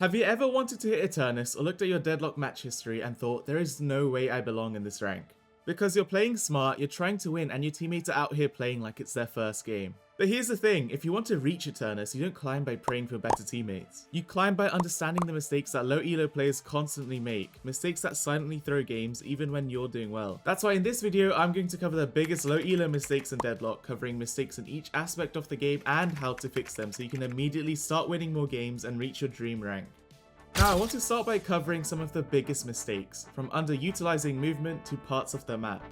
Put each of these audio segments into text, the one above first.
Have you ever wanted to hit Eternus or looked at your Deadlock match history and thought, there is no way I belong in this rank? Because you're playing smart, you're trying to win, and your teammates are out here playing like it's their first game. But here's the thing, if you want to reach Eternus, you don't climb by praying for better teammates. You climb by understanding the mistakes that low elo players constantly make, mistakes that silently throw games even when you're doing well. That's why in this video, I'm going to cover the biggest low elo mistakes in Deadlock, covering mistakes in each aspect of the game and how to fix them so you can immediately start winning more games and reach your dream rank. Now, I want to start by covering some of the biggest mistakes, from underutilizing movement to parts of the map.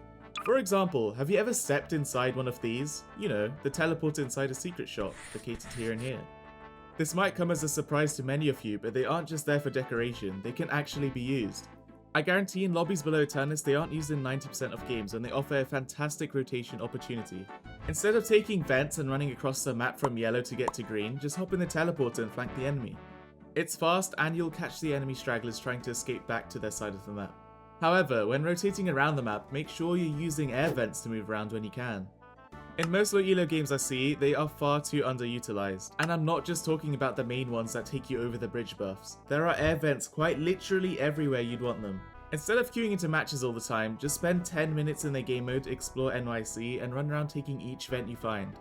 For example, have you ever stepped inside one of these? You know, the teleporter inside a secret shop, located here and here. This might come as a surprise to many of you, but they aren't just there for decoration, they can actually be used. I guarantee in lobbies below Eternus they aren't used in 90% of games, and they offer a fantastic rotation opportunity. Instead of taking vents and running across the map from yellow to get to green, just hop in the teleporter and flank the enemy. It's fast and you'll catch the enemy stragglers trying to escape back to their side of the map. However, when rotating around the map, make sure you're using air vents to move around when you can. In most low elo games I see, they are far too underutilized, and I'm not just talking about the main ones that take you over the bridge buffs. There are air vents quite literally everywhere you'd want them. Instead of queuing into matches all the time, just spend 10 minutes in their game mode to explore NYC and run around taking each vent you find.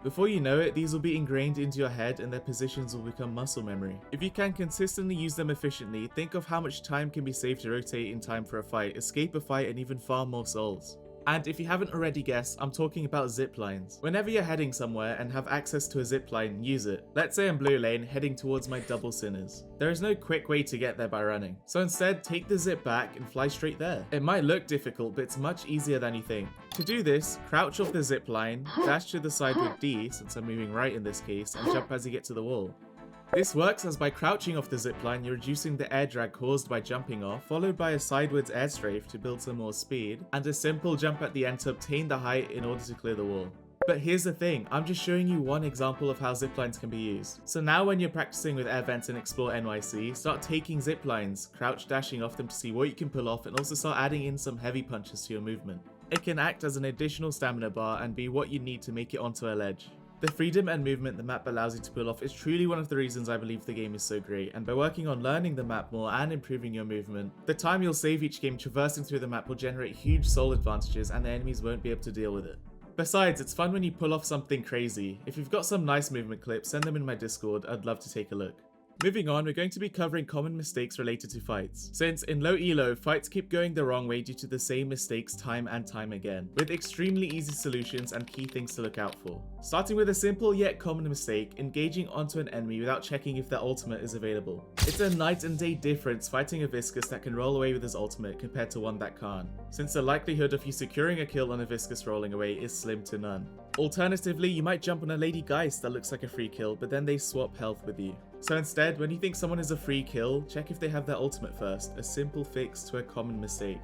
Before you know it, these will be ingrained into your head and their positions will become muscle memory. If you can consistently use them efficiently, think of how much time can be saved to rotate in time for a fight, escape a fight, and even farm more souls. And if you haven't already guessed, I'm talking about zip lines. Whenever you're heading somewhere and have access to a zip line, use it. Let's say I'm blue lane, heading towards my double sinners. There is no quick way to get there by running. So instead, take the zip back and fly straight there. It might look difficult, but it's much easier than you think. To do this, crouch off the zip line, dash to the side with D, since I'm moving right in this case, and jump as you get to the wall. This works as by crouching off the zipline, you're reducing the air drag caused by jumping off, followed by a sideways air strafe to build some more speed, and a simple jump at the end to obtain the height in order to clear the wall. But here's the thing, I'm just showing you one example of how ziplines can be used. So now when you're practicing with air vents and explore NYC, start taking ziplines, crouch dashing off them to see what you can pull off, and also start adding in some heavy punches to your movement. It can act as an additional stamina bar and be what you need to make it onto a ledge. The freedom and movement the map allows you to pull off is truly one of the reasons I believe the game is so great, and by working on learning the map more and improving your movement, the time you'll save each game traversing through the map will generate huge soul advantages and the enemies won't be able to deal with it. Besides, it's fun when you pull off something crazy. If you've got some nice movement clips, send them in my Discord, I'd love to take a look. Moving on, we're going to be covering common mistakes related to fights. Since in low elo, fights keep going the wrong way due to the same mistakes time and time again, with extremely easy solutions and key things to look out for. Starting with a simple yet common mistake, engaging onto an enemy without checking if their ultimate is available. It's a night and day difference fighting a Viscus that can roll away with his ultimate compared to one that can't, since the likelihood of you securing a kill on a Viscus rolling away is slim to none. Alternatively, you might jump on a Lady Geist that looks like a free kill, but then they swap health with you. So instead, when you think someone is a free kill, check if they have their ultimate first, a simple fix to a common mistake.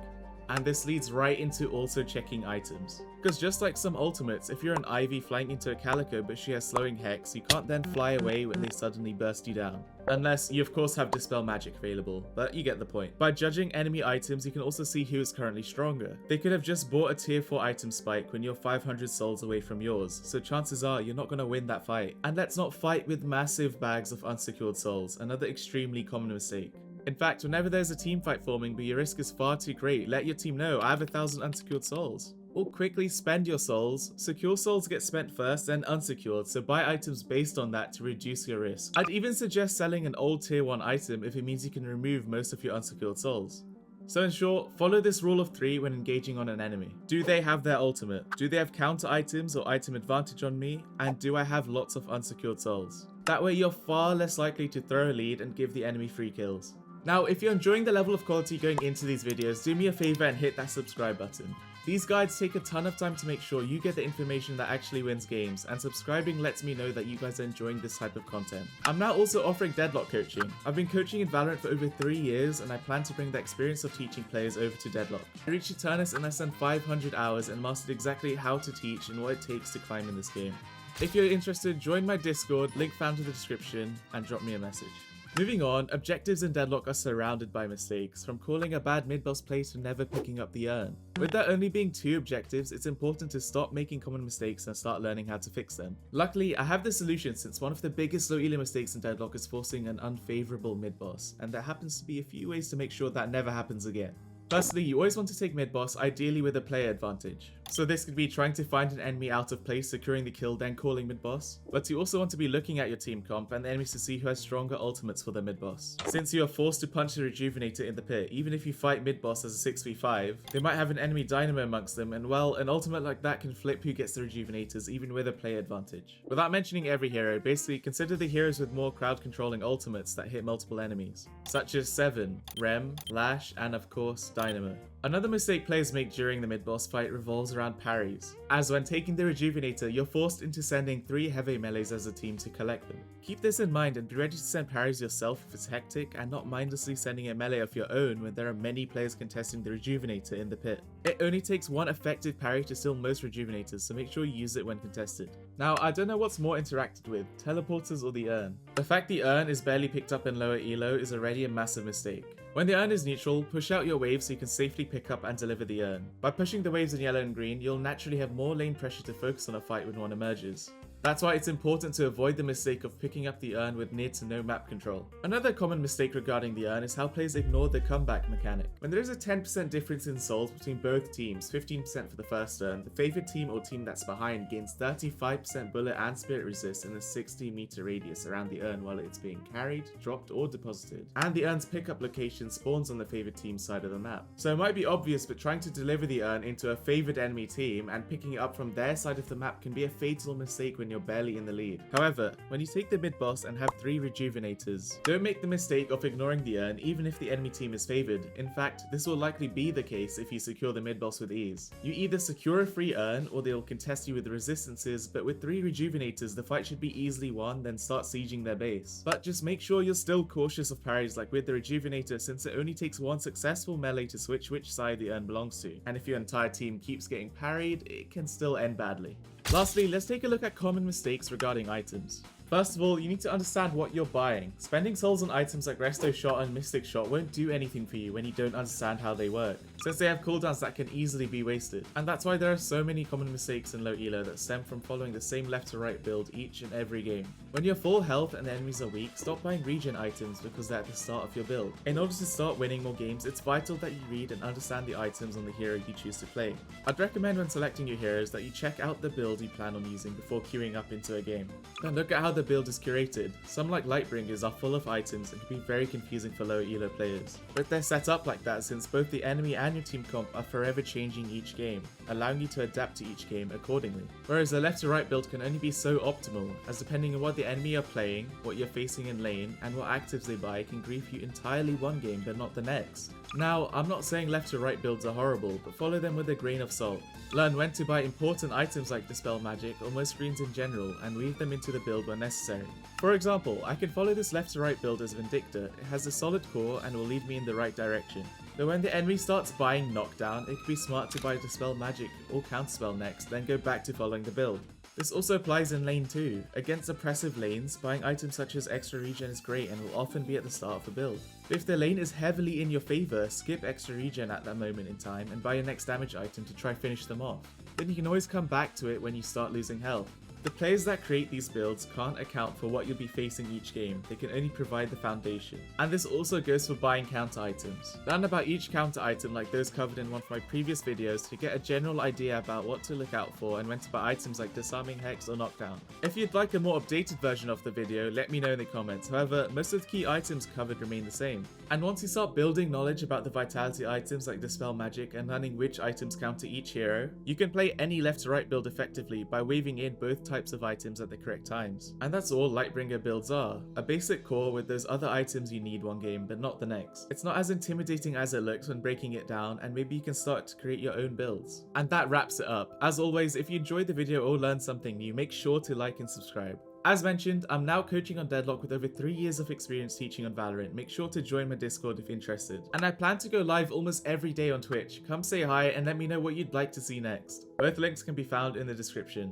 And this leads right into also checking items. Because just like some ultimates, if you're an Ivy flying into a Calico but she has slowing Hex, you can't then fly away when they suddenly burst you down. Unless you of course have Dispel Magic available, but you get the point. By judging enemy items, you can also see who is currently stronger. They could have just bought a tier 4 item spike when you're 500 souls away from yours, so chances are you're not going to win that fight. And let's not fight with massive bags of unsecured souls, another extremely common mistake. In fact, whenever there's a team fight forming but your risk is far too great, let your team know I have 1,000 unsecured souls. Or quickly spend your souls. Secure souls get spent first, then unsecured, so buy items based on that to reduce your risk. I'd even suggest selling an old tier 1 item if it means you can remove most of your unsecured souls. So in short, follow this rule of 3 when engaging on an enemy. Do they have their ultimate? Do they have counter items or item advantage on me? And do I have lots of unsecured souls? That way you're far less likely to throw a lead and give the enemy free kills. Now, if you're enjoying the level of quality going into these videos, do me a favor and hit that subscribe button. These guides take a ton of time to make sure you get the information that actually wins games, and subscribing lets me know that you guys are enjoying this type of content. I'm now also offering Deadlock coaching. I've been coaching in Valorant for over 3 years, and I plan to bring the experience of teaching players over to Deadlock. I reached Eternus in less than 500 hours and mastered exactly how to teach and what it takes to climb in this game. If you're interested, join my Discord, link found in the description, and drop me a message. Moving on, objectives in Deadlock are surrounded by mistakes, from calling a bad mid-boss play to never picking up the urn. With there only being 2 objectives, it's important to stop making common mistakes and start learning how to fix them. Luckily, I have the solution since one of the biggest low elo mistakes in Deadlock is forcing an unfavorable mid-boss, and there happens to be a few ways to make sure that never happens again. Firstly, you always want to take mid-boss, ideally with a player advantage. So this could be trying to find an enemy out of place, securing the kill, then calling mid-boss. But you also want to be looking at your team comp and the enemies to see who has stronger ultimates for the mid-boss. Since you are forced to punch the Rejuvenator in the pit, even if you fight mid-boss as a 6v5, they might have an enemy dynamo amongst them, and well, an ultimate like that can flip who gets the Rejuvenators even with a player advantage. Without mentioning every hero, basically consider the heroes with more crowd-controlling ultimates that hit multiple enemies, such as Seven, Rem, Lash, and of course, Dynamo. Another mistake players make during the mid-boss fight revolves around parries, as when taking the Rejuvenator, you're forced into sending 3 heavy melees as a team to collect them. Keep this in mind and be ready to send parries yourself if it's hectic, and not mindlessly sending a melee of your own when there are many players contesting the Rejuvenator in the pit. It only takes 1 effective parry to steal most Rejuvenators, so make sure you use it when contested. Now, I don't know what's more interacted with, teleporters or the urn. The fact the urn is barely picked up in lower elo is already a massive mistake. When the urn is neutral, push out your waves so you can safely pick up and deliver the urn. By pushing the waves in yellow and green, you'll naturally have more lane pressure to focus on a fight when one emerges. That's why it's important to avoid the mistake of picking up the urn with near to no map control. Another common mistake regarding the urn is how players ignore the comeback mechanic. When there is a 10% difference in souls between both teams, 15% for the first urn, the favored team or team that's behind gains 35% bullet and spirit resist in a 60-meter radius around the urn while it's being carried, dropped, or deposited. And the urn's pickup location spawns on the favored team's side of the map. So it might be obvious, but trying to deliver the urn into a favored enemy team and picking it up from their side of the map can be a fatal mistake when you're barely in the lead. However, when you take the mid boss and have 3 Rejuvenators, don't make the mistake of ignoring the urn even if the enemy team is favored. In fact, this will likely be the case if you secure the mid boss with ease. You either secure a free urn or they'll contest you with resistances, but with 3 Rejuvenators the fight should be easily won, then start sieging their base. But just make sure you're still cautious of parries like with the Rejuvenator, since it only takes 1 successful melee to switch which side the urn belongs to, and if your entire team keeps getting parried, it can still end badly. Lastly, let's take a look at common mistakes regarding items. First of all, you need to understand what you're buying. Spending souls on items like Resto Shot and Mystic Shot won't do anything for you when you don't understand how they work, since they have cooldowns that can easily be wasted. And that's why there are so many common mistakes in low elo that stem from following the same left to right build each and every game. When you're full health and the enemies are weak, stop buying regen items because they're at the start of your build. In order to start winning more games, it's vital that you read and understand the items on the hero you choose to play. I'd recommend when selecting your heroes that you check out the build you plan on using before queuing up into a game. Then look at how the build is curated. Some like Lightbringers are full of items and can be very confusing for low elo players. But they're set up like that since both the enemy and your team comp are forever changing each game, allowing you to adapt to each game accordingly. Whereas the left to right build can only be so optimal, as depending on what the enemy are playing, what you're facing in lane, and what actives they buy can grief you entirely one game but not the next. Now, I'm not saying left to right builds are horrible, but follow them with a grain of salt. Learn when to buy important items like Dispel Magic or most screens in general and weave them into the build when necessary. For example, I can follow this left to right build as Vindicta. It has a solid core and will lead me in the right direction. But when the enemy starts buying Knockdown, it could be smart to buy Dispel Magic or Counterspell next, then go back to following the build. This also applies in lane too. Against oppressive lanes, buying items such as extra regen is great and will often be at the start of a build. But if the lane is heavily in your favour, skip extra regen at that moment in time and buy your next damage item to try finish them off. Then you can always come back to it when you start losing health. The players that create these builds can't account for what you'll be facing each game, they can only provide the foundation. And this also goes for buying counter items. Learn about each counter item like those covered in one of my previous videos to get a general idea about what to look out for and when to buy items like Disarming Hex or Knockdown. If you'd like a more updated version of the video, let me know in the comments. However, most of the key items covered remain the same. And once you start building knowledge about the vitality items like Dispel Magic and learning which items counter each hero, you can play any left to right build effectively by weaving in both types of items at the correct times. And that's all Lightbringer builds are. A basic core with those other items you need one game but not the next. It's not as intimidating as it looks when breaking it down, and maybe you can start to create your own builds. And that wraps it up. As always, if you enjoyed the video or learned something new, make sure to like and subscribe. As mentioned, I'm now coaching on Deadlock with over 3 years of experience teaching on Valorant. Make sure to join my Discord if interested. And I plan to go live almost every day on Twitch. Come say hi and let me know what you'd like to see next. Both links can be found in the description.